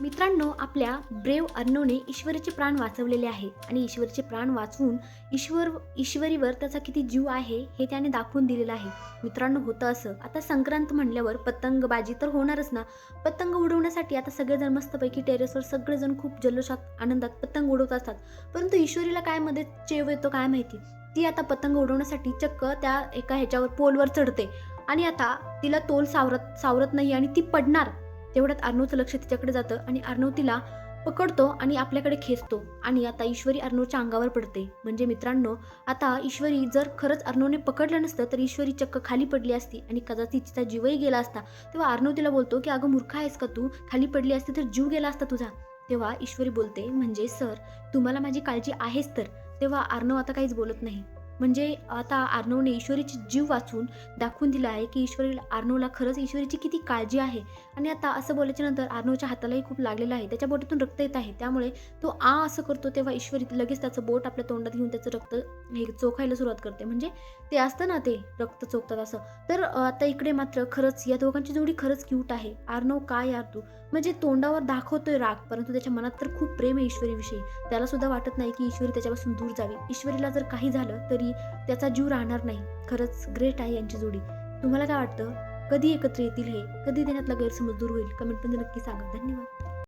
मित्रांनो, आपल्या ब्रेव अर्णवने ईश्वरीचे प्राण वाचवलेले आहे आणि ईश्वरीचे प्राण वाचवून ईश्वरीवर त्याचा किती जीव आहे हे त्याने दाखवून दिलेलं आहे. मित्रांनो, होतं असं, आता संक्रांत म्हणल्यावर पतंगबाजी तर होणारच ना. पतंग उडवण्यासाठी आता सगळेजण मस्तपैकी टेरेसवर सगळेजण खूप जल्लोषात आनंदात पतंग उडवत असतात. परंतु ईश्वरीला काय मध्ये चेव येतो काय माहिती, ती आता पतंग उडवण्यासाठी चक्क त्या एका ह्याच्यावर पोलवर चढते आणि आता तिला तोल सावरत नाही आणि ती पडणार. तेवढ्यात अर्णवचं लक्ष तिच्याकडे जातं आणि अर्णव तिला पकडतो आणि आपल्याकडे खेचतो आणि आता ईश्वरी अर्णवच्या अंगावर पडते. म्हणजे मित्रांनो, आता ईश्वरी जर खरंच अर्णवने पकडलं नसतं तर ईश्वरी चक्क खाली पडली असती आणि कदाचित तिचा जीवही गेला असता. तेव्हा अर्णव तिला बोलतो की अगं मूर्ख आहेस का तू, खाली पडली असती तर जीव गेला असता तुझा. तेव्हा ईश्वरी बोलते, म्हणजे सर, तुम्हाला माझी काळजी आहेच तर. तेव्हा अर्णव आता काहीच बोलत नाही. म्हणजे आता अर्णवने ईश्वरीची जीव वाचून दाखवून दिला आहे की अर्णवला खरंच ईश्वरीची किती काळजी आहे. आणि आता असं बोलल्याच्या नंतर अर्णवच्या हातालाही खूप लागलेलं आहे, त्याच्या बोटातून रक्त येत आहे. त्यामुळे तो असं करतो तेव्हा ईश्वरी लगेच त्याचं बोट आपल्या तोंडात घेऊन त्याचं रक्त हे चोखायला सुरुवात करते. म्हणजे ते असतं ना, ते रक्त चोखतात असं. तर आता इकडे मात्र खरंच या दोघांची जोडी खरंच क्यूट आहे. अर्णव काय यार तू, म्हणजे तोंडावर दाखवतोय राग, परंतु त्याच्या मनात तर खूप प्रेम आहे ईश्वरीविषयी. त्याला सुद्धा वाटत नाही की ईश्वरी त्याच्यापासून दूर जावी. ईश्वरीला जर काही झालं तरी त्याचा जीव राहणार नाही. खरंच ग्रेट आहे यांची जोडी. तुम्हाला काय वाटतं, कधी एकत्र येतील हे, कधी देण्यातला गैरसमज दूर होईल? कमेंटमध्ये नक्की सांगा. धन्यवाद.